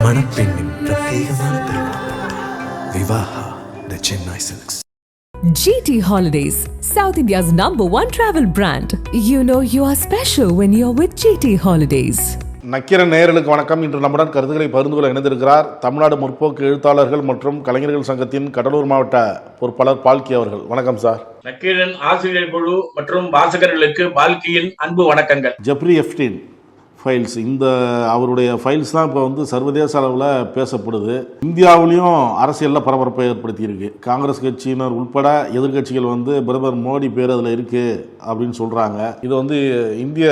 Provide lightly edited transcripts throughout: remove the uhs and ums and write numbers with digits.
மணப்பெண்ணின் பிரத்யேகமான திருமணம் Vivaha the Chennai Silks. GT Holidays, South India's #1 travel brand. You know you are special when you're with GT Holidays. Nakkheeran நேயர்களுக்கு வணக்கம். இன்று நம்முடன் கருத்துக்களை பகிர்ந்து கொள்ள இணைந்திருக்கிறார் தமிழ்நாடு முற்போக்கு எழுத்தாளர்கள் மற்றும் கலைஞர்கள் சங்கத்தின் கடலூர் மாவட்ட பொறுப்பாளர் பால்கி அவர்கள். வணக்கம் சார். நக்கீரன் ஆசிரியர் குழு மற்றும் வாசகர்களுக்கு பால்கியின் அன்பு வணக்கங்கள். ஜெப்ரி எப்ஸ்டீன் ஃபைல்ஸ், இந்த அவருடைய ஃபைல்ஸ் தான் இப்போ சர்வதேச அளவில் பேசப்படுது. இந்தியாவிலையும் அரசியலில் பரபரப்பை ஏற்படுத்தியிருக்கு. காங்கிரஸ் கட்சியினர் உட்பட எதிர்கட்சிகள் பிரதமர் மோடி பேர் அதில் இருக்குது அப்படின்னு சொல்கிறாங்க. இது இந்திய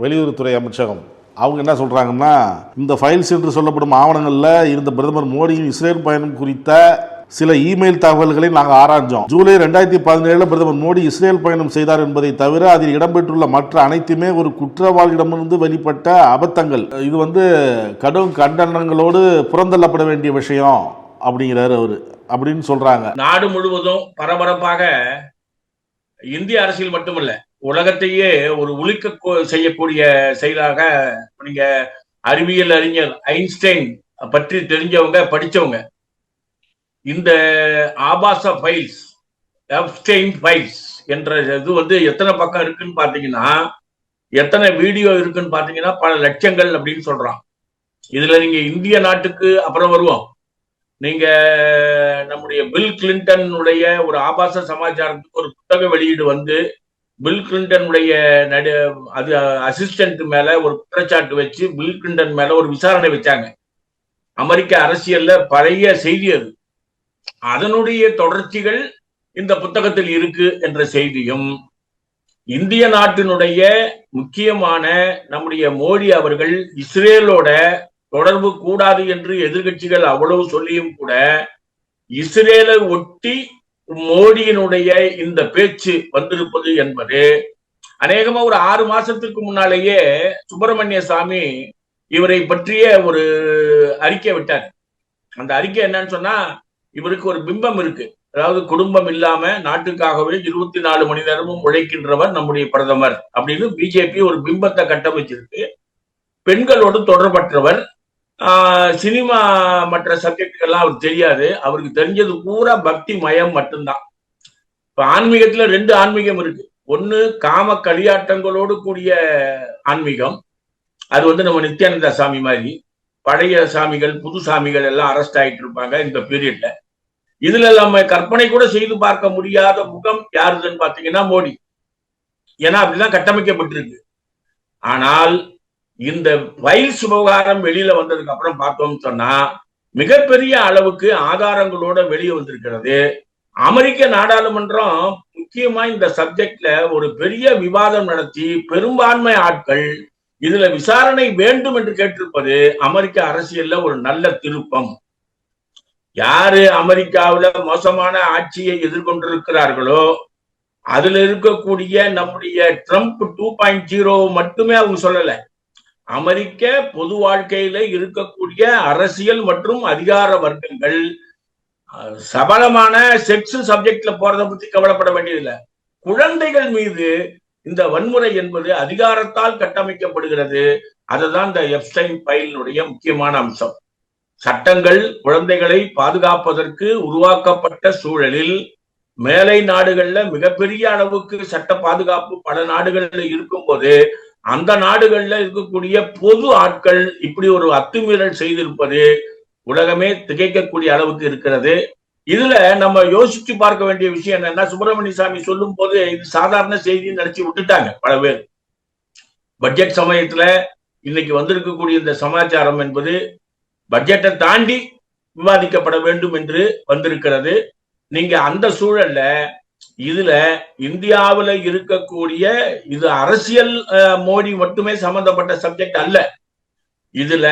வெளியுறவுத்துறை அமைச்சகம் அவங்க என்ன சொல்கிறாங்கன்னா, இந்த ஃபைல்ஸ் என்று சொல்லப்படும் ஆவணங்களில் இருந்த பிரதமர் மோடியின் இஸ்ரேல் பயணம் குறித்த சில இமெயில் தகவல்களை நாங்கள் ஆராய்ஞ்சோம். ஜூலை 2017 பிரதமர் மோடி இஸ்ரேல் பயணம் செய்தார் என்பதை தவிர அதில் இடம்பெற்றுள்ள மற்ற அனைத்துமே ஒரு குற்றவாளியிடமிருந்து வெளிப்பட்ட அபத்தங்கள். இது கடும் கண்டனங்களோடு புறந்தள்ளப்பட வேண்டிய விஷயம் அப்படிங்கிறாரு அவரு அப்படின்னு சொல்றாங்க. நாடு முழுவதும் பரபரப்பாக இந்திய அரசியல் மட்டுமல்ல, உலகத்தையே ஒரு உலுக்க செய்யக்கூடிய செயலாக நீங்க அறிவியல் அறிஞர் ஐன்ஸ்டைன் பற்றி தெரிஞ்சவங்க படிச்சவங்க இந்த ஆபாச ஃபைல்ஸ், எப்ஸ்டைன் ஃபைல்ஸ் என்ற இது எத்தனை பக்கம் இருக்குன்னு பாத்தீங்கன்னா, எத்தனை வீடியோ இருக்குன்னு பாத்தீங்கன்னா பல லட்சங்கள் அப்படின்னு சொல்றான். இதுல நீங்க இந்திய நாட்டுக்கு அப்புறம் வருவோம். நீங்க நம்முடைய பில் கிளின்டனுடைய ஒரு ஆபாச சமாச்சாரத்துக்கு ஒரு புத்தக வெளியீடு பில் கிளின்டனுடைய அது அசிஸ்டன்ட் மேல ஒரு குற்றச்சாட்டு வச்சு பில் கிளின்டன் மேல ஒரு விசாரணை வச்சாங்க. அமெரிக்க அரசியல்ல பழைய செய்தி அது. அதனுடைய தொடர்ச்சிகள் இந்த புத்தகத்தில் இருக்கு என்ற செய்தியும், இந்திய நாட்டினுடைய முக்கியமான நம்முடைய மோடி அவர்கள் இஸ்ரேலோட தொடர்பு கூடாது என்று எதிர்கட்சிகள் அவ்வளவு சொல்லியும் கூட இஸ்ரேலை ஒட்டி மோடியினுடைய இந்த பேச்சு வந்திருப்பது என்பது அநேகமா ஒரு 6 மாசத்துக்கு முன்னாலேயே சுப்பிரமணிய சாமி இவரை பற்றிய ஒரு அறிக்கை விட்டார். அந்த அறிக்கை என்னன்னு சொன்னா, இவருக்கு ஒரு பிம்பம் இருக்கு. அதாவது குடும்பம் இல்லாம நாட்டுக்காகவே 24 மணி நேரமும் உழைக்கின்றவர் நம்முடைய பிரதமர் அப்படின்னு பிஜேபி ஒரு பிம்பத்தை கட்டமைச்சிருக்கு. பெண்களோடு தொடர்பற்றவர், சினிமா மற்ற சப்ஜெக்டுகள்லாம் அவருக்கு தெரியாது. அவருக்கு தெரிஞ்சது பூரா பக்தி மயம் மட்டும்தான். இப்ப ஆன்மீகத்துல 2 ஆன்மீகம் இருக்கு. ஒண்ணு காம களியாட்டங்களோடு கூடிய ஆன்மீகம். அது நம்ம நித்யானந்தா சாமி மாதிரி பழைய சாமிகள் புது சாமிகள் எல்லாம் அரெஸ்ட் ஆயிட்டு இருப்பாங்க இந்த பீரியட்ல. இதுல நம்ம கற்பனை கூட செய்து பார்க்க முடியாத முகம் யாருதுன்னு பாத்தீங்கன்னா மோடி. ஏன்னா அப்படிதான் கட்டமைக்கப்பட்டிருக்கு. ஆனால் இந்த ஃபைல்ஸ் விவகாரம் வெளியில வந்ததுக்கு அப்புறம் பார்த்தோம்னு சொன்னா மிகப்பெரிய அளவுக்கு ஆதாரங்களோட வெளியே வந்திருக்கிறது. அமெரிக்க நாடாளுமன்றம் முக்கியமா இந்த சப்ஜெக்ட்ல ஒரு பெரிய விவாதம் நடத்தி பெரும்பான்மை ஆட்கள் இதுல விசாரணை வேண்டும் என்று கேட்டிருப்பது அமெரிக்க அரசியல்ல ஒரு நல்ல திருப்பம். யாரு அமெரிக்காவில மோசமான ஆட்சியை எதிர்கொண்டிருக்கிறார்களோ அதுல இருக்கக்கூடிய நம்முடைய ட்ரம்ப் 2.0 மட்டுமே அவங்க சொல்லல. அமெரிக்க பொது வாழ்க்கையில இருக்கக்கூடிய அரசியல் மற்றும் அதிகார வர்க்கங்கள் சபலமான செக்ஸ் சப்ஜெக்ட்ல போறதை பத்தி கவலைப்பட வேண்டியதில்லை. குழந்தைகள் மீது இந்த வன்முறை என்பது அதிகாரத்தால் கட்டமைக்கப்படுகிறது. அதுதான் இந்த எப்ஸ்டைன் ஃபைலினுடைய முக்கியமான அம்சம். சட்டங்கள் குழந்தைகளை பாதுகாப்பதற்கு உருவாக்கப்பட்ட சூழலில் மேலை நாடுகள்ல மிகப்பெரிய அளவுக்கு சட்ட பாதுகாப்பு பல நாடுகள்ல இருக்கும்போது அந்த நாடுகள்ல இருக்கக்கூடிய பொது ஆட்கள் இப்படி ஒரு அத்துமீறல் செய்திருப்பது உலகமே திகைக்கக்கூடிய அளவுக்கு இருக்கிறது. இதுல நம்ம யோசிச்சு பார்க்க வேண்டிய விஷயம் என்னன்னா, சுப்பிரமணிய சாமி சொல்லும் போது இது சாதாரண செய்தி நினைச்சு விட்டுட்டாங்க பல பேர். பட்ஜெட் சமயத்துல இன்னைக்கு வந்திருக்கக்கூடிய இந்த சமாச்சாரம் என்பது பட்ஜெட்டை தாண்டி விவாதிக்கப்பட வேண்டும் என்று வந்திருக்கிறது. நீங்க அந்த சூழல்ல இதுல இந்தியாவில இருக்கக்கூடிய இது அரசியல் மோடி மட்டுமே சம்பந்தப்பட்ட சப்ஜெக்ட் அல்ல. இதுல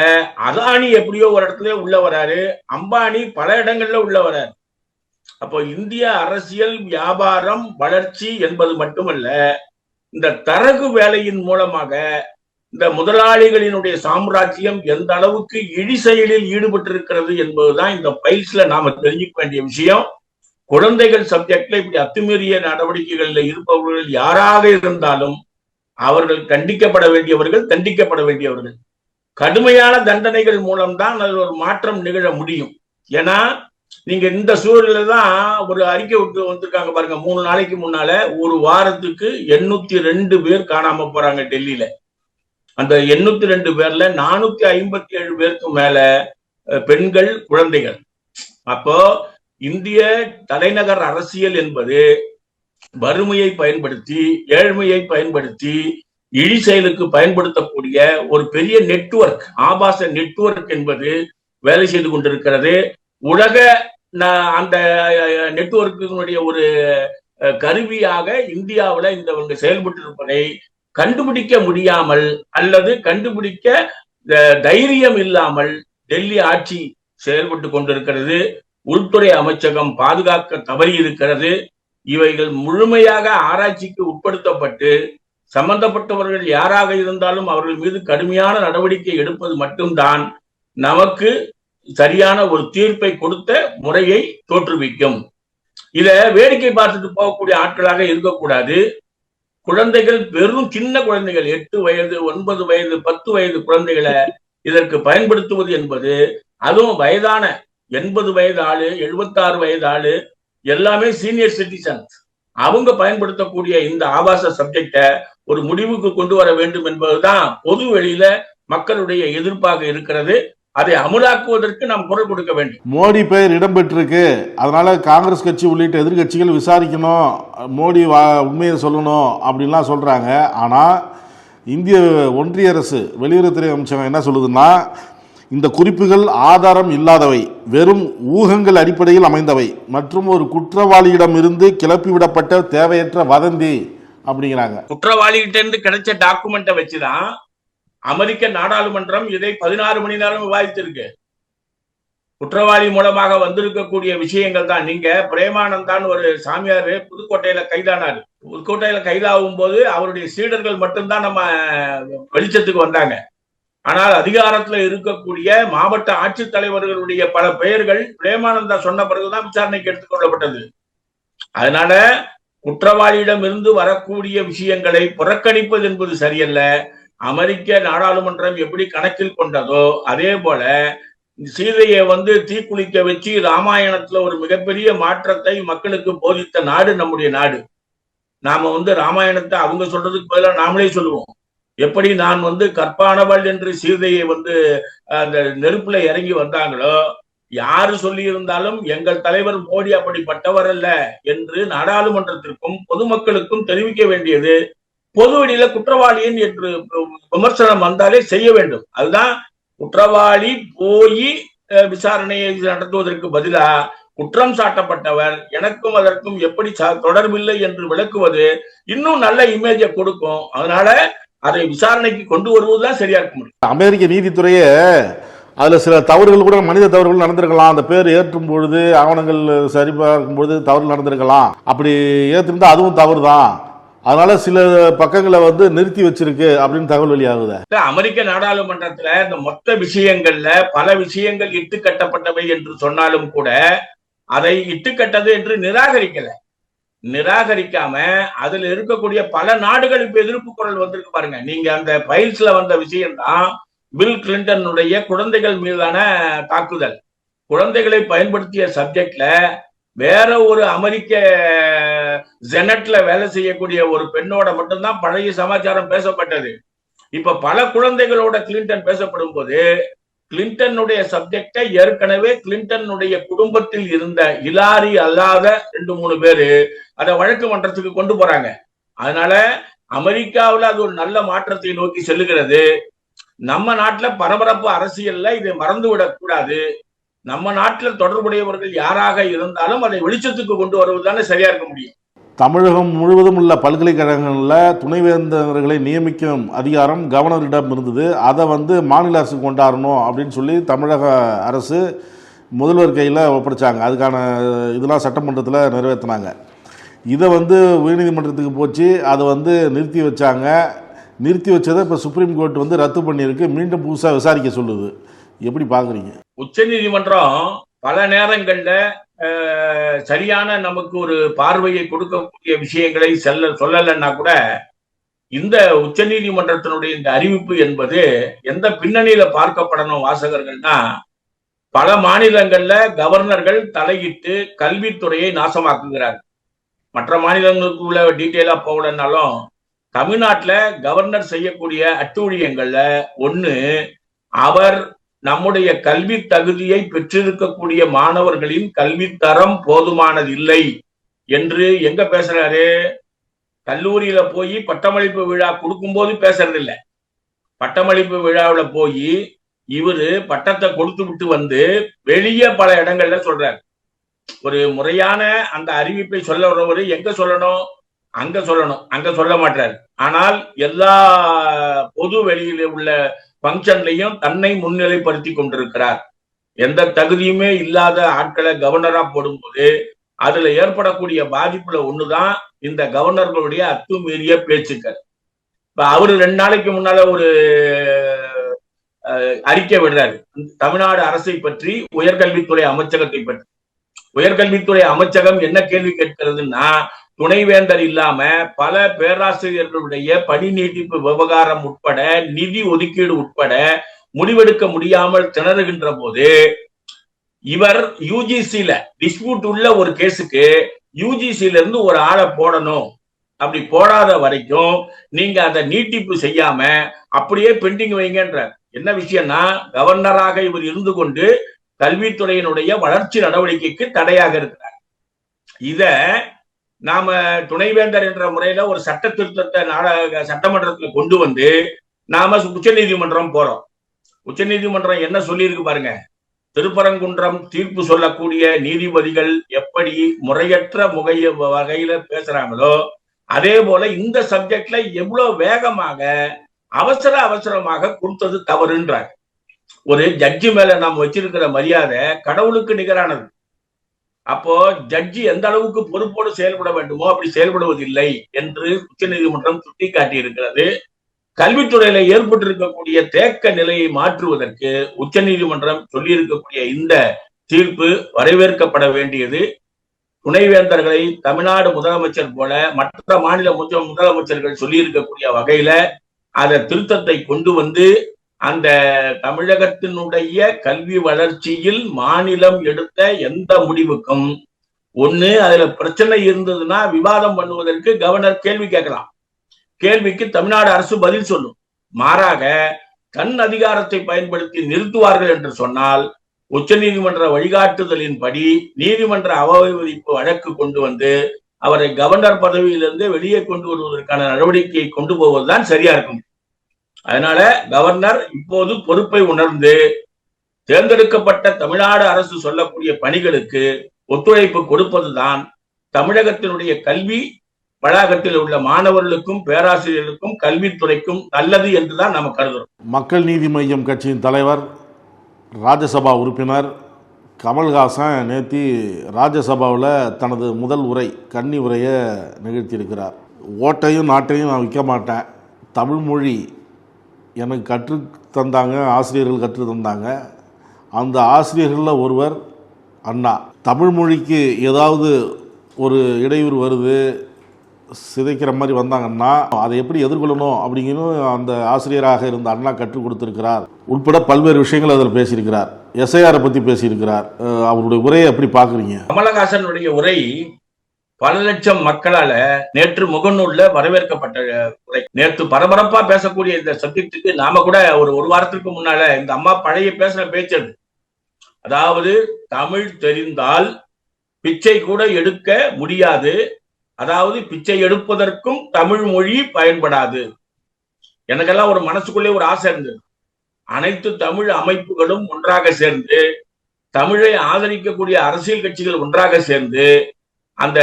அதானி எப்படியோ ஒரு இடத்துல உள்ள வராரு, அம்பானி பல இடங்கள்ல உள்ள வராரு. அப்போ இந்திய அரசியல் வியாபாரம் வளர்ச்சி என்பது மட்டுமல்ல, இந்த தரகு வேலையின் மூலமாக இந்த முதலாளிகளினுடைய சாம்ராஜ்யம் எந்த அளவுக்கு இழி செயலில் ஈடுபட்டிருக்கிறது என்பதுதான் இந்த ஃபைல்ஸ்ல நாம தெரிஞ்சுக்க வேண்டிய விஷயம். குழந்தைகள் சப்ஜெக்ட்ல இப்படி அத்துமீறிய நடவடிக்கைகள்ல இருப்பவர்கள் யாராக இருந்தாலும் அவர்கள் கண்டிக்கப்பட வேண்டியவர்கள், தண்டிக்கப்பட வேண்டியவர்கள். கடுமையான தண்டனைகள் மூலம்தான் அதில் ஒரு மாற்றம் நிகழ முடியும். ஏன்னா நீங்க இந்த சூழல்ல தான் ஒரு அறிக்கை விட்டு வந்திருக்காங்க பாருங்க. 3 நாளைக்கு முன்னால ஒரு வாரத்துக்கு 802 பேர் காணாம போறாங்க டெல்லியில. அந்த 802 பேர்ல 457 பேருக்கு மேல பெண்கள், குழந்தைகள். அப்போ இந்திய தலைநகர் அரசியல் என்பது வறுமையை பயன்படுத்தி, ஏழ்மையை பயன்படுத்தி, இழி செயலுக்கு பயன்படுத்தக்கூடிய ஒரு பெரிய நெட்வொர்க், ஆபாச நெட்வொர்க் என்பது வேலை செய்து கொண்டிருக்கிறது. உலக அந்த நெட்வொர்க்கினுடைய ஒரு கருவியாக இந்தியாவில் இந்த செயல்பட்டு இருப்பதை கண்டுபிடிக்க முடியாமல் அல்லது கண்டுபிடிக்க தைரியம் இல்லாமல் டெல்லி ஆட்சி செயல்பட்டு கொண்டிருக்கிறது. உள்துறை அமைச்சகம் பாதுகாக்க தவறி இருக்கிறது. இவைகள் முழுமையாக ஆராய்ச்சிக்கு உட்படுத்தப்பட்டு சம்பந்தப்பட்டவர்கள் யாராக இருந்தாலும் அவர்கள் மீது கடுமையான நடவடிக்கை எடுப்பது மட்டும்தான் நமக்கு சரியான ஒரு தீர்ப்பை கொடுத்த முறையை தோற்றுவிக்கும். இத வேடிக்கை பார்த்துட்டு போகக்கூடிய ஆட்களாக இருக்கக்கூடாது. குழந்தைகள், வெறும் சின்ன குழந்தைகள், 8 வயது, 9 வயது, 10 வயது குழந்தைகளை இதற்கு பயன்படுத்துவது என்பது, அதுவும் வயதான 80 வயது ஆளு, 76 வயது ஆளு, எல்லாமே சீனியர் சிட்டிசன்ஸ், அவங்க பயன்படுத்தக்கூடிய இந்த ஆபாச சப்ஜெக்ட ஒரு முடிவுக்கு கொண்டு வர வேண்டும் என்பதுதான் பொது வெளியில மக்களுடைய எதிர்ப்பாக இருக்கிறது. அதை அமுலாக்குவதற்கு நாம் குரல் கொடுக்க வேண்டும். மோடி பெயர் இடம்பெற்றிருக்கு, அதனால காங்கிரஸ் கட்சி உள்ளிட்ட எதிர்கட்சிகள் விசாரிக்கணும், மோடி உண்மையை சொல்லணும் அப்படின்லாம் சொல்றாங்க. ஆனா இந்திய ஒன்றிய அரசு வெளியுறவுத்துறை அமைச்சகம் என்ன சொல்லுதுன்னா, இந்த குறிப்புகள் ஆதாரம் இல்லாதவை, வெறும் ஊகங்கள் அடிப்படையில் அமைந்தவை மற்றும் ஒரு குற்றவாளியிடம் இருந்து கிளப்பிவிடப்பட்ட தேவையற்ற வதந்தி அப்படிங்கிறாங்க. குற்றவாளிகிட்ட இருந்து கிடைச்ச டாக்குமெண்ட்டை வச்சுதான் அமெரிக்க நாடாளுமன்றம் இதை 16 மணி நேரம் விவாதித்திருக்கு. குற்றவாளி மூலமாக வந்திருக்கக்கூடிய விஷயங்கள் தான். நீங்க பிரேமானந்தான் ஒரு சாமியார் புதுக்கோட்டையில கைதானாரு. புதுக்கோட்டையில கைதாகும் போது அவருடைய சீடர்கள் மட்டும்தான் நம்ம வெளிச்சத்துக்கு வந்தாங்க. ஆனால் அதிகாரத்துல இருக்கக்கூடிய மாவட்ட ஆட்சித்தலைவர்களுடைய பல பெயர்கள் பிரேமானந்தா சொன்ன பிறகுதான் விசாரணைக்கு எடுத்துக்கொள்ளப்பட்டது. அதனால குற்றவாளியிடம் இருந்து வரக்கூடிய விஷயங்களை புறக்கணிப்பது என்பது சரியல்ல. அமெரிக்க நாடாளுமன்றம் எப்படி கணக்கில் கொண்டதோ அதே போல சீதையை தீக்குளிக்க வச்சு ராமாயணத்துல ஒரு மிகப்பெரிய மாற்றத்தை மக்களுக்கு போதித்த நாடு நம்முடைய நாடு. நாம ராமாயணத்தை அவங்க சொல்றதுக்கு பதிலாக நாமளே சொல்லுவோம். எப்படி நான் கற்பானவள் என்று சீதையை அந்த நெருப்புல இறங்கி வந்தாங்களோ, யாரு சொல்லி இருந்தாலும் எங்கள் தலைவர் மோடி அப்படிப்பட்டவர் அல்ல என்று நாடாளுமன்றத்திற்கும் பொதுமக்களுக்கும் தெரிவிக்க வேண்டியது பொது வெளியில குற்றவாளியின் என்று விமர்சனம் வந்தாலே செய்ய வேண்டும். அதுதான் குற்றவாளி போய் விசாரணையை நடத்துவதற்கு பதிலா குற்றம் சாட்டப்பட்டவர் எனக்கும் அதற்கும் எப்படி தொடர்பில்லை என்று விளக்குவது இன்னும் நல்ல இமேஜை கொடுக்கும். அதனால அதை விசாரணைக்கு கொண்டு வருவதுதான் சரியா இருக்க முடியும். அமெரிக்க நீதித்துறையே அதுல சில தவறுகள் கூட மனித தவறுகள் நடந்திருக்கலாம். அந்த பேர் ஏற்றும் பொழுது ஆவணங்கள் சரிபார்க்கும் பொழுது தவறு நடந்திருக்கலாம். அப்படி ஏற்றிருந்தா அதுவும் தவறு தான். அதனால சில பக்கங்களை நிறுத்தி வச்சிருக்கு அப்படின்னு தகவல் வெளியாகுது. அமெரிக்க நாடாளுமன்றத்துல இந்த மொத்த விஷயங்கள்ல பல விஷயங்கள் இட்டுக்கட்டப்பட்டவை என்று சொன்னாலும் கூட அதை இட்டுக்கட்டது என்று நிராகரிக்காம அதுல இருக்கக்கூடிய பல நாடுகள் இப்ப எதிர்ப்பு குரல் வந்திருக்கு பாருங்க. நீங்க அந்த ஃபைல்ஸ்ல வந்த விஷயம் தான் பில் கிளின்டனுடைய குழந்தைகள் மீதான தாக்குதல். குழந்தைகளை பயன்படுத்திய சப்ஜெக்ட்ல வேற ஒரு அமெரிக்க செனட்ல வேலை செய்யக்கூடிய ஒரு பெண்ணோட மட்டும்தான் பழைய சமாச்சாரம் பேசப்பட்டது. இப்ப பல குழந்தைகளோட கிளின்டன் பேசப்படும் போது கிளின்டனுடைய சப்ஜெக்டை ஏற்கனவே கிளின்டனுடைய குடும்பத்தில் இருந்த இலாரி அல்லாத 2-3 பேரு அதை வழக்கு மன்றத்துக்கு கொண்டு போறாங்க. அதனால அமெரிக்காவில் அது ஒரு நல்ல மாற்றத்தை நோக்கி செல்லுகிறது. நம்ம நாட்டுல பரபரப்பு அரசியல்ல இதை மறந்துவிடக் கூடாது. நம்ம நாட்டில் தொடர்புடையவர்கள் யாராக இருந்தாலும் அதை வெளிச்சத்துக்கு கொண்டு வருவதுதானே சரியா இருக்க முடியும். தமிழகம் முழுவதும் உள்ள பல்கலைக்கழகங்களில் துணைவேந்தர்களை நியமிக்கும் அதிகாரம் கவர்னரிடம் இருந்தது. அதை மாநில அரசு கொண்டாடணும் அப்படின்னு சொல்லி தமிழக அரசு முதல்வர் கையில் ஒப்படைச்சாங்க. அதுக்கான இதெல்லாம் சட்டமன்றத்தில் நிறைவேற்றினாங்க. இதை உயர்நீதிமன்றத்துக்கு போச்சு, அதை நிறுத்தி வச்சாங்க. நிறுத்தி வச்சதை இப்போ சுப்ரீம் கோர்ட் ரத்து பண்ணியிருக்கு. மீண்டும் புதுசாக விசாரிக்க சொல்லுது. எப்படி பார்க்குறீங்க? உச்ச நீதிமன்றம் பல நேரங்கள்ல சரியான நமக்கு ஒரு பார்வையை கொடுக்கக்கூடிய விஷயங்களை சொல்லலைன்னா கூட இந்த உச்ச நீதிமன்றத்தினுடைய இந்த அறிவிப்பு என்பது எந்த பின்னணியில பார்க்கப்படணும் வாசகர்கள்னா, பல மாநிலங்கள்ல கவர்னர்கள் தலையிட்டு கல்வித்துறையை நாசமாக்குகிறார்கள். மற்ற மாநிலங்களுக்கு உள்ள டீட்டெயிலா போகலன்னாலும் தமிழ்நாட்டுல கவர்னர் செய்யக்கூடிய அட்டூழியங்கள்ல ஒண்ணு, அவர் நம்முடைய கல்வி தகுதியை பெற்றிருக்கக்கூடிய மாணவர்களின் கல்வித்தரம் போதுமானது இல்லை என்று எங்க பேசுறாரு? கல்லூரியில போய் பட்டமளிப்பு விழா கொடுக்கும்போது பேசுறது இல்லை. பட்டமளிப்பு விழாவில போய் இவரு பட்டத்தை கொடுத்து விட்டு வந்து வெளியே பல இடங்கள்ல சொல்றாரு. ஒரு முறையான அந்த அறிவிப்பை சொல்ல வரவரு எங்க சொல்லணும்? அங்க சொல்லணும். அங்க சொல்ல மாட்டாரு. ஆனால் எல்லா பொது வெளியில உள்ள பங்கன்லையும் தன்னை முன்னிலைப்படுத்தி கொண்டிருக்கிறார். எந்த தகுதியுமே இல்லாத ஆட்களை கவர்னரா போடும்போது அதுல ஏற்படக்கூடிய பாதிப்புல ஒண்ணுதான் இந்த கவர்னர்களுடைய அத்துமீறிய பேச்சுக்கள். இப்ப அவரு 2 நாளைக்கு முன்னால ஒரு அறிக்கை விடுறாரு தமிழ்நாடு அரசை பற்றி, உயர்கல்வித்துறை அமைச்சகத்தை பற்றி. உயர்கல்வித்துறை அமைச்சகம் என்ன கேள்வி கேட்கிறதுன்னா, துணைவேந்தர் இல்லாம பல பேராசிரியர்களுடைய பணி நீட்டிப்பு விவகாரம் உட்பட நிதி ஒதுக்கீடு உட்பட முடிவெடுக்க முடியாமல் திணறுகின்ற போது இவர் யூஜிசில டிஸ்பியூட் உள்ள ஒரு கேஸுக்கு யூஜிசில இருந்து ஒரு ஆளை போடணும். அப்படி போடாத வரைக்கும் நீங்க அதை நீட்டிப்பு செய்யாம அப்படியே பெண்டிங் வைங்கன்ற. என்ன விஷயம்னா, கவர்னராக இவர் இருந்து கொண்டு கல்வித்துறையினுடைய வளர்ச்சி நடவடிக்கைக்கு தடையாக இருக்கிறார். இத நாம துணைவேந்தர் என்ற முறையில ஒரு சட்ட திருத்தத்தை சட்டமன்றத்துல கொண்டு வந்து நாம உச்ச நீதிமன்றம் போறோம். உச்ச நீதிமன்றம் என்ன சொல்லியிருக்கு பாருங்க. திருப்பரங்குன்றம் தீர்ப்பு சொல்லக்கூடிய நீதிபதிகள் எப்படி முறையற்ற வகையில பேசுறாங்களோ அதே போல இந்த சப்ஜெக்ட்ல எவ்வளவு வேகமாக அவசரமாக கொடுத்தது தவறுன்றாங்க. ஒரு ஜட்ஜி மேல நாம் வச்சிருக்கிற மரியாதை கடவுளுக்கு நிகரானது. அப்போ ஜட்ஜி எந்த அளவுக்கு பொறுப்போடு செயல்பட வேண்டுமோ அப்படி செயல்படுவதில்லை என்று உச்ச நீதிமன்றம் சுட்டிக்காட்டி இருக்கிறது. கல்வித்துறையில ஏற்பட்டிருக்கக்கூடிய தேக்க நிலையை மாற்றுவதற்கு உச்ச நீதிமன்றம் சொல்லி இருக்கக்கூடிய இந்த தீர்ப்பு வரவேற்கப்பட வேண்டியது. துணைவேந்தர்களை தமிழ்நாடு முதலமைச்சர் போல மற்ற மாநில முதலமைச்சர்கள் சொல்லி இருக்கக்கூடிய வகையில அந்த திருத்தத்தை கொண்டு வந்து அந்த தமிழகத்தினுடைய கல்வி வளர்ச்சியில் மாநிலம் எடுத்த எந்த முடிவுக்கும் ஒண்ணு அதுல பிரச்சனை இருந்ததுன்னா விவாதம் பண்ணுவதற்கு கவர்னர் கேள்வி கேட்கலாம். கேள்விக்கு தமிழ்நாடு அரசு பதில் சொல்லும். மாறாக தன் அதிகாரத்தை பயன்படுத்தி நிறுத்துவார்கள் என்று சொன்னால் உச்ச நீதிமன்ற வழிகாட்டுதலின்படி நீதிமன்ற அவமதிப்பு வழக்கு கொண்டு வந்து அவரை கவர்னர் பதவியிலிருந்து வெளியே கொண்டு வருவதற்கான நடவடிக்கையை கொண்டு போவதுதான் சரியா இருக்கும். அதனால கவர்னர் இப்போது பொறுப்பை உணர்ந்து தேர்ந்தெடுக்கப்பட்ட தமிழ்நாடு அரசு சொல்லக்கூடிய பணிகளுக்கு ஒத்துழைப்பு கொடுப்பதுதான் தமிழகத்தினுடைய கல்வி வளாகத்தில் உள்ள மாணவர்களுக்கும் பேராசிரியர்களுக்கும் கல்வித்துறைக்கும் நல்லது என்றுதான் நம்ம கருதுறோம். மக்கள் நீதி மய்யம் கட்சியின் தலைவர் ராஜ்யசபா உறுப்பினர் கமல்ஹாசன் நேற்று ராஜ்யசபாவில் தனது முதல் உரை கன்னி உரையை நிகழ்த்தியிருக்கிறார். ஓட்டையும் நாட்டையும் நான் விற்க மாட்டேன், தமிழ் மொழி எனக்கு கற்று தந்தாங்க, ஆசிரியர்கள் கற்று தந்தாங்க, அந்த ஆசிரியர்களில் ஒருவர் அண்ணா. தமிழ் மொழிக்கு ஏதாவது ஒரு இடையூறு வருது, சிதைக்கிற மாதிரி வந்தாங்கன்னா அதை எப்படி எதிர்கொள்ளணும் அப்படிங்கிறது அந்த ஆசிரியராக இருந்த அண்ணா கற்றுக் கொடுத்திருக்கிறார். உட்பட பல்வேறு விஷயங்கள் அதில் பேசியிருக்கிறார். எஸ்ஐஆரை பற்றி பேசியிருக்கிறார். அவருடைய உரையை எப்படி பார்க்குறீங்க? கமலஹாசனுடைய உரை பல லட்சம் மக்களால நேற்று முகநூல்ல வரவேற்கப்பட்ட உரை. நேற்று பரபரப்பா பேசக்கூடிய இந்த சப்ஜெக்டுக்கு நாம கூட ஒரு வாரத்திற்கு முன்னால இந்த அம்மா பழைய பேசின பேச்சது. அதாவது தமிழ் தெரிந்தால் பிச்சை கூட எடுக்க முடியாது, அதாவது பிச்சை எடுப்பதற்கும் தமிழ் மொழி பயன்படாது. எனக்கெல்லாம் ஒரு மனசுக்குள்ளே ஒரு ஆசை இருந்தது. அனைத்து தமிழ் அமைப்புகளும் ஒன்றாக சேர்ந்து, தமிழை ஆதரிக்கக்கூடிய அரசியல் கட்சிகள் ஒன்றாக சேர்ந்து, அந்த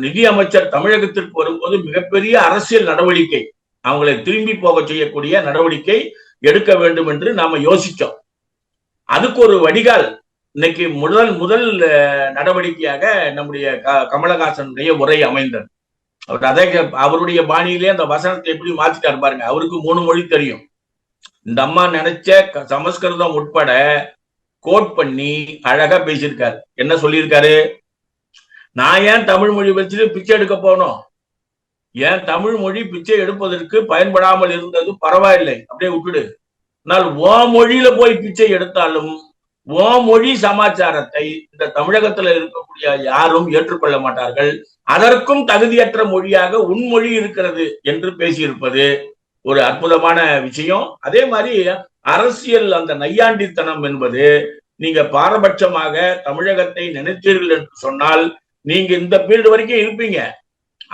நிதி அமைச்சர் தமிழகத்திற்கு வரும்போது மிகப்பெரிய அரசியல் நடவடிக்கை, அவங்களை திரும்பி போக செய்யக்கூடிய நடவடிக்கை எடுக்க வேண்டும் என்று நாம யோசிச்சோம். அதுக்கு ஒரு வடிகால் இன்னைக்கு முதல் நடவடிக்கையாக நம்முடைய கமலஹாசனுடைய உரை அமைந்தது. அவருடைய பாணியிலே அந்த வசனத்தை எப்படி மாத்திட்டாரு பாருங்க. அவருக்கு 3 மொழி தெரியும். இந்த அம்மா நினைச்ச சமஸ்கிருதம் உட்பட கோட் பண்ணி அழகா பேசியிருக்காரு. என்ன சொல்லியிருக்காரு? நான் ஏன் தமிழ் மொழி வச்சுட்டு பிச்சை எடுக்க போனோம்? ஏன் தமிழ் மொழி பிச்சை எடுப்பதற்கு பயன்படாமல் இருந்தது பரவாயில்லை, அப்படியே விட்டுடு. ஆனால் ஓ மொழியில போய் பிச்சை எடுத்தாலும் ஓ மொழி சமாச்சாரத்தை இந்த தமிழகத்துல இருக்கக்கூடிய யாரும் ஏற்றுக்கொள்ள மாட்டார்கள். அதற்கும் தகுதியற்ற மொழியாக உன்மொழி இருக்கிறது என்று பேசியிருப்பது ஒரு அற்புதமான விஷயம். அதே மாதிரி அரசியல் அந்த நையாண்டித்தனம் என்பது, நீங்க பாரபட்சமாக தமிழகத்தை நினைத்தீர்கள் என்று சொன்னால் நீங்க இந்த பீரியட் வரைக்கும் இருப்பீங்க,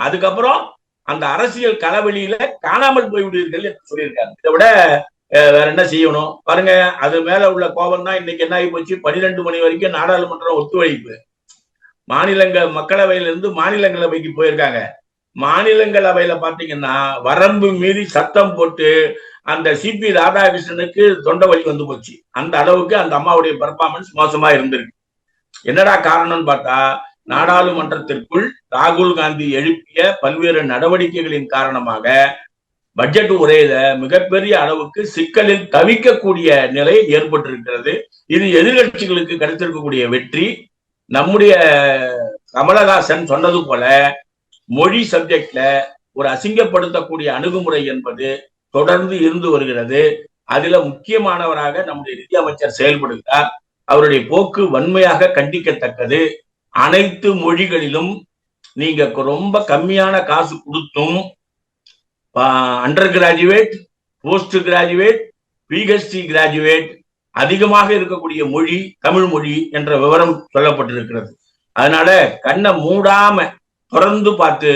அதுக்கப்புறம் அந்த அரசியல் களவெளியில காணாமல் போய்விடுவீர்கள் என்று சொல்லியிருக்காங்க. இதை விட வேற என்ன செய்யணும் பாருங்க. அது மேல உள்ள கோபம் தான் இன்னைக்கு என்ன ஆகி போச்சு, 12 மணி வரைக்கும் நாடாளுமன்றம் ஒத்துழைப்பு. மக்களவையிலிருந்து மாநிலங்களவைக்கு போயிருக்காங்க. மாநிலங்களவையில பாத்தீங்கன்னா வரம்பு மீறி சத்தம் போட்டு அந்த சிபி ராதாகிருஷ்ணனுக்கு தொண்டை வலி வந்து போச்சு. அந்த அளவுக்கு அந்த அம்மாவுடைய பெர்ஃபார்மன்ஸ் மோசமா இருந்திருக்கு. என்னடா காரணம்னு பார்த்தா, நாடாளுமன்றத்திற்குள் ராகுல் காந்தி எழுப்பிய பல்வேறு நடவடிக்கைகளின் காரணமாக பட்ஜெட் உரையில மிகப்பெரிய அளவுக்கு சிக்கலில் தவிக்கக்கூடிய நிலை ஏற்பட்டிருக்கிறது. இது எதிர்கட்சிகளுக்கு கிடைத்திருக்கக்கூடிய வெற்றி. நம்முடைய கமலஹாசன் சொன்னது போல மொழி சப்ஜெக்ட்ல ஒரு அசிங்கப்படுத்தக்கூடிய அணுகுமுறை என்பது தொடர்ந்து இருந்து வருகிறது. அதுல முக்கியமானவராக நம்முடைய நிதியமைச்சர் செயல்படுகிறார். அவருடைய போக்கு வன்மையாக கண்டிக்கத்தக்கது. அனைத்து மொழிகளிலும் நீங்க ரொம்ப கம்மியான காசு கொடுத்தும் under graduate, post graduate, PhD graduate அதிகமாக இருக்கக்கூடிய மொழி தமிழ் மொழி என்ற விவரம் சொல்லப்பட்டிருக்கிறது. அதனால கண்ணை மூடாம தொடர்ந்து பார்த்து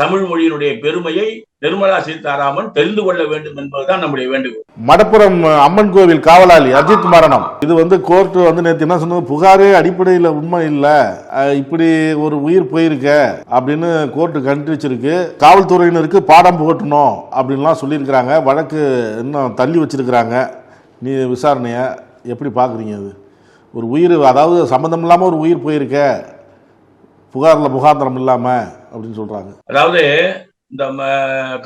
தமிழ் மொழியினுடைய பெருமையை நிர்மலா சீதாராமன் தெரிந்து கொள்ள வேண்டும் என்பதுதான் நம்முடைய வேண்டுகோள். மடப்புறம் அம்மன் கோவில் காவலாளி அஜித் மரணம், இது கோர்ட் நேற்று என்ன சொன்னது, புகாரே அடிப்படையில் உண்மை இல்லை, இப்படி ஒரு உயிர் போயிருக்க அப்படின்னு கோர்ட்டு கண்டிச்சிருக்கு. காவல்துறையினருக்கு பாடம் புகட்டணும் அப்படின்லாம் சொல்லியிருக்கிறாங்க. வழக்கு இன்னும் தள்ளி வச்சிருக்கிறாங்க. நீ விசாரணைய எப்படி பார்க்குறீங்க? அது ஒரு உயிர், அதாவது சம்மந்தம் இல்லாமல் ஒரு உயிர் போயிருக்க, புகாரில் முகாந்திரம் இல்லாம அப்படின்னு சொல்றாங்க. அதாவது இந்த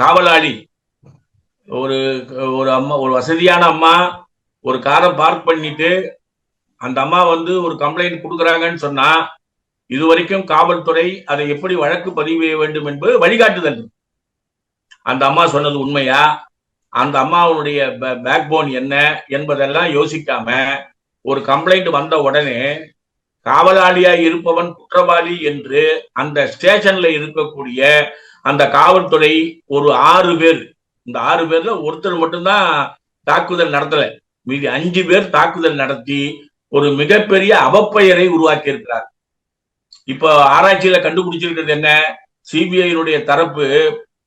காவலாளி ஒரு அம்மா, ஒரு வசதியான அம்மா ஒரு காரை பார்க் பண்ணிட்டு அந்த அம்மா ஒரு கம்ப்ளைண்ட் கொடுக்குறாங்கன்னு சொன்னா, இதுவரைக்கும் காவல்துறை அதை எப்படி வழக்கு பதிவு செய்ய வேண்டும் என்பது வழிகாட்டுதல். அந்த அம்மா சொன்னது உண்மையா, அந்த அம்மாவுடைய பேக் போன் என்ன என்பதெல்லாம் யோசிக்காம ஒரு கம்ப்ளைண்ட் வந்த உடனே காவலாளியா இருப்பவன் குற்றவாளி என்று அந்த ஸ்டேஷன்ல இருக்கக்கூடிய அந்த காவல்துறை ஒரு 6 பேர், இந்த 6 பேர்ல ஒருத்தர் மட்டும்தான் தாக்குதல் நடத்தல, மீதி 5 பேர் தாக்குதல் நடத்தி ஒரு மிகப்பெரிய அவப்பெயரை உருவாக்கி இருக்கிறார். இப்போ ஆராய்ச்சியில கண்டுபிடிச்சிருக்கிறது என்ன, சிபிஐனுடைய தரப்பு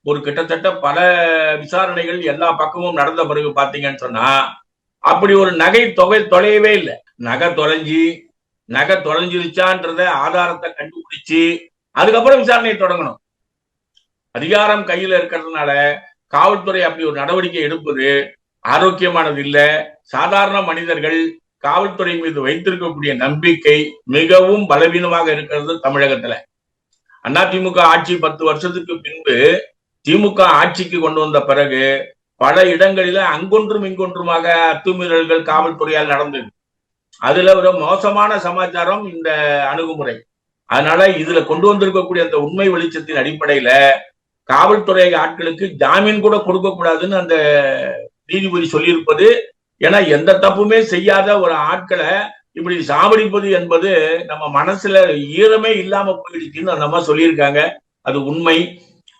ஒரு கிட்டத்தட்ட பல விசாரணைகள் எல்லா பக்கமும் நடந்த பிறகு பாத்தீங்கன்னு சொன்னா அப்படி ஒரு நகை தொலையவே இல்லை. நகை தொலைஞ்சிருச்சான்றத ஆதாரத்தை கண்டுபிடிச்சு அதுக்கப்புறம் விசாரணையை தொடங்கணும். அதிகாரம் கையில இருக்கிறதுனால காவல்துறை அப்படி ஒரு நடவடிக்கை எடுப்பது ஆரோக்கியமானது இல்லை. சாதாரண மனிதர்கள் காவல்துறை மீது வைத்திருக்கக்கூடிய நம்பிக்கை மிகவும் பலவீனமாக இருக்கிறது தமிழகத்துல. அதிமுக ஆட்சி 10 வருஷத்துக்கு பின்பு திமுக ஆட்சிக்கு கொண்டு வந்த பிறகு பல இடங்களில அங்கொன்றும் இங்கொன்றுமாக அத்துமீறல்கள் காவல்துறையால் நடந்தது. அதுல ஒரு மோசமான சமாச்சாரம் இந்த அணுகுமுறை. அதனால இதுல கொண்டு வந்திருக்கக்கூடிய அந்த உண்மை வெளிச்சத்தின் அடிப்படையில காவல்துறை ஆட்களுக்கு ஜாமீன் கூட கொடுக்க கூடாதுன்னு அந்த நீதிபதி சொல்லியிருப்பது. ஏன்னா எந்த தப்புமே செய்யாத ஒரு ஆட்களை இப்படி சாவடிப்பது என்பது நம்ம மனசுல ஈரமே இல்லாம போயிடுச்சுன்னு அந்த அம்மா சொல்லியிருக்காங்க. அது உண்மை.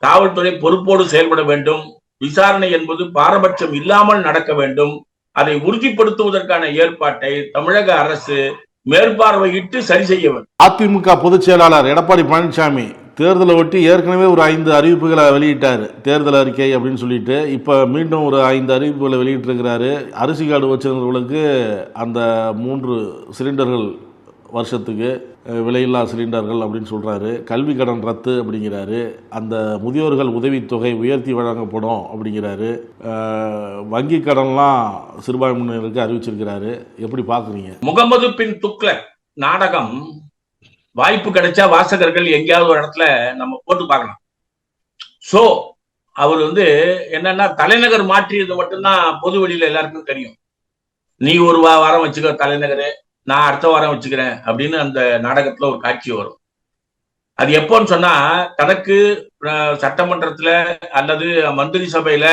காவல்துறை பொறுப்போடு செயல்பட வேண்டும். விசாரணை என்பது பாரபட்சம் இல்லாமல் நடக்க வேண்டும். அதை உறுதிப்படுத்துவதற்கான ஏற்பாட்டை தமிழக அரசு மேற்பார்வையிட்டு சரி செய்ய வேண்டும். அதிமுக பொதுச் செயலாளர் எடப்பாடி பழனிசாமி தேர்தலை ஒட்டி ஏற்கனவே ஒரு 5 அறிவிப்புகளை வெளியிட்டார், தேர்தல் அறிக்கை அப்படின்னு சொல்லிட்டு. இப்போ மீண்டும் ஒரு 5 அறிவிப்புகளை வெளியிட்டிருக்கிறாரு. அரிசி கார்டு வச்சிருந்தவர்களுக்கு அந்த 3 சிலிண்டர்கள் வருஷத்துக்கு விலையில்லா சிலிண்டர்கள் அப்படின்னு சொல்கிறாரு. கல்வி கடன் ரத்து அப்படிங்கிறாரு. அந்த முதியோர்கள் உதவித்தொகை உயர்த்தி வழங்கப்படும் அப்படிங்கிறாரு. வங்கி கடன்லாம் சிறுபான்மையினருக்கு அறிவிச்சிருக்கிறாரு. எப்படி பார்க்குறீங்க? முகமது பின் துக்ளக் நாடகம் வாய்ப்பு கிடைச்சா வாசகர்கள் எங்கேயாவது ஒரு இடத்துல நம்ம போட்டு பார்க்கலாம். சோ அவர் என்னன்னா தலைநகர் மாற்றியது மட்டும்தான் பொது வெளியில எல்லாருக்கும் தெரியும். நீ ஒரு வாரம் வச்சுக்க தலைநகரு, நான் அடுத்த வாரம் வச்சுக்கிறேன் அப்படின்னு அந்த நாடகத்துல ஒரு காட்சி வரும். அது எப்போன்னு சொன்னா, தனக்கு சட்டமன்றத்துல அல்லது மந்திரி சபையில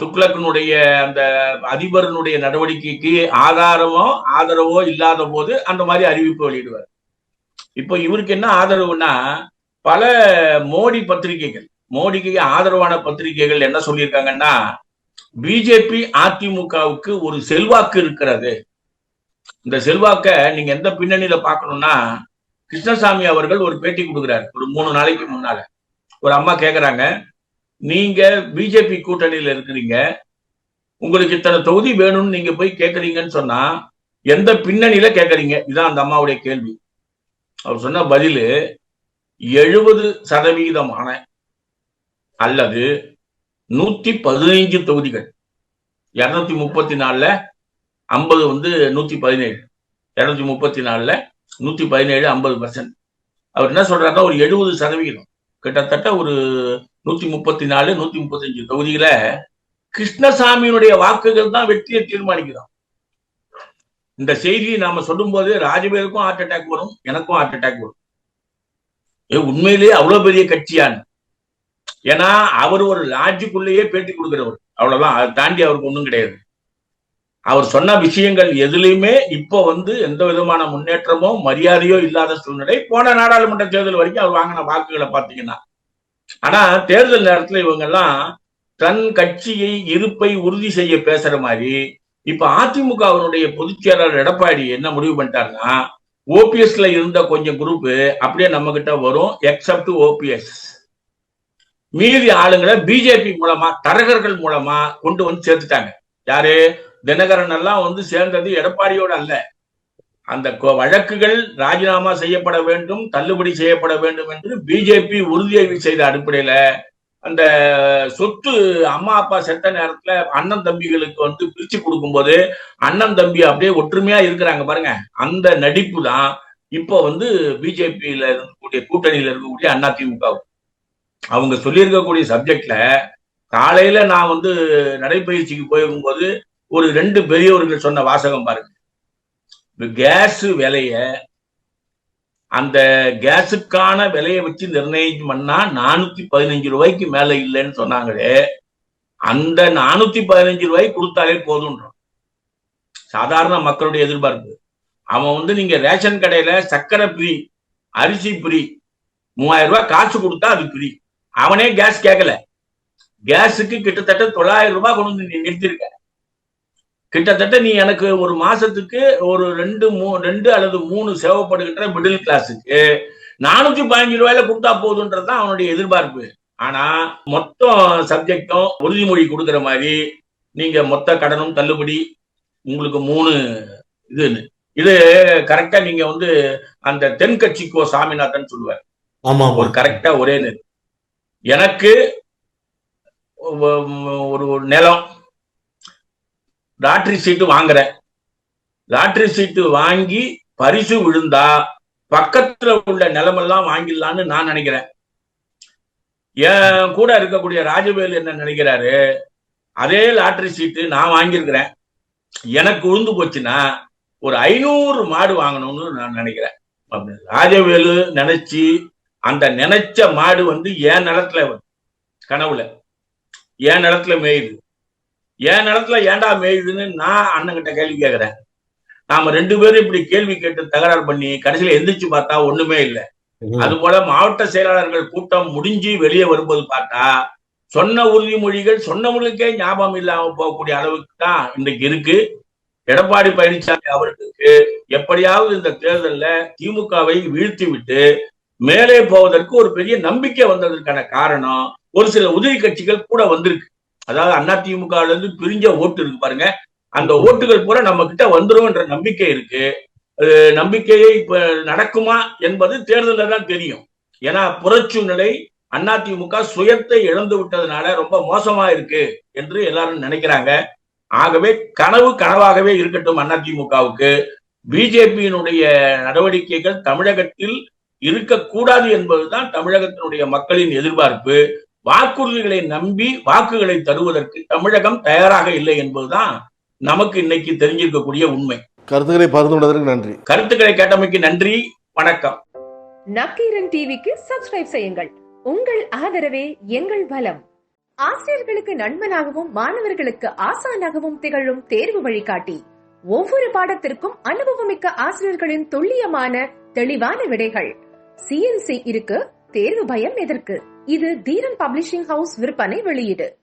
துக்ளக்கினுடைய அந்த அதிபரனுடைய நடவடிக்கைக்கு ஆதரவோ இல்லாத போது அந்த மாதிரி அறிவிப்பு வெளியிடுவார். இப்போ இவருக்கு என்ன ஆதரவுன்னா, பல மோடிக்கு ஆதரவான பத்திரிகைகள் என்ன சொல்லியிருக்காங்கன்னா, பிஜேபி அதிமுகவுக்கு ஒரு செல்வாக்கு இருக்கிறது. இந்த செல்வாக்க நீங்க எந்த பின்னணியில பார்க்கணும்னா, கிருஷ்ணசாமி அவர்கள் ஒரு பேட்டி கொடுக்குறாரு ஒரு 3 நாளைக்கு முன்னால. ஒரு அம்மா கேக்குறாங்க, நீங்க பிஜேபி கூட்டணியில இருக்கிறீங்க, உங்களுக்கு இத்தனை தொகுதி வேணும்னு நீங்க போய் கேக்குறீங்கன்னு சொன்னா எந்த பின்னணியில கேக்குறீங்க? இதுதான் அந்த அம்மாவுடைய கேள்வி. அவர் சொன்ன பதிலு 70% அல்லது 115 தொகுதிகள். 234ல 50 117, 234ல 117 50%. அவர் என்ன சொல்றாருன்னா, ஒரு 70%, கிட்டத்தட்ட ஒரு 134 135 தொகுதியில கிருஷ்ணசாமியினுடைய வாக்குகள் தான் வெற்றியை தீர்மானிக்கிறோம். இந்த செய்தியை நாம சொல்லும் போது ராஜவேலுக்கும் ஹார்ட் அட்டாக் வரும், எனக்கும் ஹார்ட் அட்டாக் வரும். உண்மையிலேயே அவ்வளவு பெரிய கட்சியான்னு. ஏன்னா அவர் ஒரு லாட்ஜுக்குள்ளேயே பேட்டி கொடுக்கிறவர், அவ்வளவுதான். அதை தாண்டி அவருக்கு ஒண்ணும் கிடையாது. அவர் சொன்ன விஷயங்கள் எதுலையுமே இப்போ எந்த விதமான முன்னேற்றமோ மரியாதையோ இல்லாத சூழ்நிலை. போன நாடாளுமன்ற தேர்தல் வரைக்கும் அவர் வாங்கின வாக்குகளை பார்த்தீங்கன்னா. ஆனா தேர்தல் நேரத்துல இவங்க எல்லாம் தன் கட்சியை இருப்பை உறுதி செய்ய பேசுற மாதிரி, இப்ப அதிமுகவினுடைய பொதுச் செயலாளர் எடப்பாடி என்ன முடிவு பண்ணிட்டாருன்னா, ஓபிஎஸ்ல இருந்த கொஞ்சம் குரூப் அப்படியே நம்ம கிட்ட வரும், எக்ஸப்ட் ஓபிஎஸ். மீதி ஆளுங்களை பிஜேபி மூலமா, தரகர்கள் மூலமா கொண்டு சேர்த்துட்டாங்க. யாரு? தினகரன் எல்லாம் சேர்ந்தது எடப்பாடியோட அல்ல. அந்த வழக்குகள் ராஜினாமா செய்யப்பட வேண்டும், தள்ளுபடி செய்யப்பட வேண்டும் என்று பிஜேபி உறுதியை செய்த அடிப்படையில அந்த சொத்து அம்மா அப்பா செத்த நேரத்துல அண்ணன் தம்பிகளுக்கு பிரிச்சு கொடுக்கும்போது அண்ணன் தம்பி அப்படியே ஒற்றுமையா இருக்கிறாங்க பாருங்க. அந்த நடிப்பு தான் இப்போ பிஜேபியில இருக்கக்கூடிய கூட்டணியில இருக்கக்கூடிய அதிமுக. அவங்க சொல்லியிருக்கக்கூடிய சப்ஜெக்ட்ல காலையில நான் நடைபயிற்சிக்கு போயிருக்கும்போது ஒரு 2 பெரியவர்கள் சொன்ன வாசகம் பாருங்க. கேஸ் விலைய, அந்த கேஸுக்கான விலையை வச்சு நிர்ணயம் பண்ணா 415 ரூபாய்க்கு மேல இல்லைன்னு சொன்னாங்களே, அந்த 415 ரூபாய்க்கு கொடுத்தாலே போதும்ன்றோம். சாதாரண மக்களுடைய எதிர்பார்ப்பு. அவன் நீங்க ரேஷன் கடையில சக்கரை ஃப்ரீ, அரிசி ஃப்ரீ, 3000 ரூபாய் காசு கொடுத்தா அது ஃப்ரீ. அவனே கேஸ் கேட்கல. கேஸுக்கு கிட்டத்தட்ட 900 ரூபாய் கொண்டு நீ நிறுத்திருக்க. கிட்டத்தட்ட நீ எனக்கு ஒரு மாசத்துக்கு ஒரு 2 அல்லது 3 சேவைப்படுகின்ற மிடில் கிளாஸுக்கு 415 ரூபாயில கொடுத்தா போதுன்றதுதான் அவனுடைய எதிர்பார்ப்பு. ஆனா மொத்தம் சப்ஜெக்டும் உறுதிமொழி கொடுக்குற மாதிரி நீங்க மொத்த கடனும் தள்ளுபடி, உங்களுக்கு 3 இது கரெக்டா நீங்க அந்த தென்கட்சிக்கோ சாமிநாதன் சொல்லுவார். ஆமா, ஒரு கரெக்டா ஒரே நேரம். எனக்கு ஒரு நிலம் லாட்டரி சீட்டு வாங்குறேன். லாட்டரி சீட்டு வாங்கி பரிசு விழுந்தா பக்கத்துல உள்ள நிலமெல்லாம் வாங்கிடலான்னு நான் நினைக்கிறேன். என் கூட இருக்கக்கூடிய ராஜவேல் என்ன நினைக்கிறாரு, அதே லாட்டரி சீட்டு நான் வாங்கியிருக்கிறேன், எனக்கு விழுந்து போச்சுன்னா ஒரு 500 மாடு வாங்கணும்னு நான் நினைக்கிறேன். ராஜவேலு நினைச்சு அந்த நினைச்ச மாடு என் நிலத்துல கனவுல என் நிலத்துல மேயுது. என் நிலத்துல ஏண்டா மேயுதுன்னு நான் அண்ணன்கிட்ட கேள்வி கேட்கிறேன். நாம 2 பேரும் இப்படி கேள்வி கேட்டு தகராறு பண்ணி கடைசியில எந்திரிச்சு பார்த்தா ஒண்ணுமே இல்லை. அது போல மாவட்ட செயலாளர்கள் கூட்டம் முடிஞ்சு வெளியே வரும்போது பார்த்தா சொன்ன உறுதிமொழிகள் சொன்னவங்களுக்கே ஞாபகம் இல்லாம போகக்கூடிய அளவுக்கு தான் இன்னைக்கு இருக்கு. எடப்பாடி பழனிசாமி அவர்களுக்கு எப்படியாவது இந்த தேர்தல்ல திமுகவை வீழ்த்தி விட்டு மேலே போவதற்கு ஒரு பெரிய நம்பிக்கை வந்ததற்கான காரணம் ஒரு சில உதிரி கட்சிகள் கூட வந்திருக்கு. அதாவது அதிமுக பிரிஞ்ச ஓட்டு இருக்கு பாருங்க, அந்த ஓட்டுகள் பூரா நம்ம கிட்ட வந்துரும் என்ற நம்பிக்கை இருக்கு. நம்பிக்கையை இப்ப நடக்குமா என்பது தேர்தலில் தான் தெரியும். ஏன்னா புறச்சூழ்நிலை அதிமுக சுயத்தை இழந்து விட்டதுனால ரொம்ப மோசமா இருக்கு என்று எல்லாரும் நினைக்கிறாங்க. ஆகவே கனவாகவே இருக்கட்டும் அதிமுகவுக்கு. பிஜேபியினுடைய நடவடிக்கைகள் தமிழகத்தில் இருக்கக்கூடாது என்பதுதான் தமிழகத்தினுடைய மக்களின் எதிர்பார்ப்பு. வாக்குறுதிகளை நம்பி வாக்குகளை தருவதற்கு தமிழகம் தயாராக இல்லை என்பதுதான் நமக்கு இன்னைக்கு தெரிஞ்சிருக்கக்கூடிய உண்மை. கருத்துக்களை பகிர்ந்து கொண்டதற்கு நன்றி. கருத்துக்களை கேட்டமைக்கு நன்றி. வணக்கம். நக்கீரன் டிவிக்கு சப்ஸ்கிரைப் செய்யுங்கள். உங்கள் ஆதரவே எங்கள் பலம். ஆசிரியர்களுக்கு நண்பனாகவும் மாணவர்களுக்கு ஆசானாகவும் திகழும் தேர்வு வழிகாட்டி. ஒவ்வொரு பாடத்திற்கும் அனுபவமிக்க ஆசிரியர்களின் துல்லியமான தெளிவான விடைகள். CNC இருக்கு, தேர்வு பயம் எதற்கு? இது தீரன் பப்ளிஷிங் ஹவுஸ் விற்பனை வெளியீடு.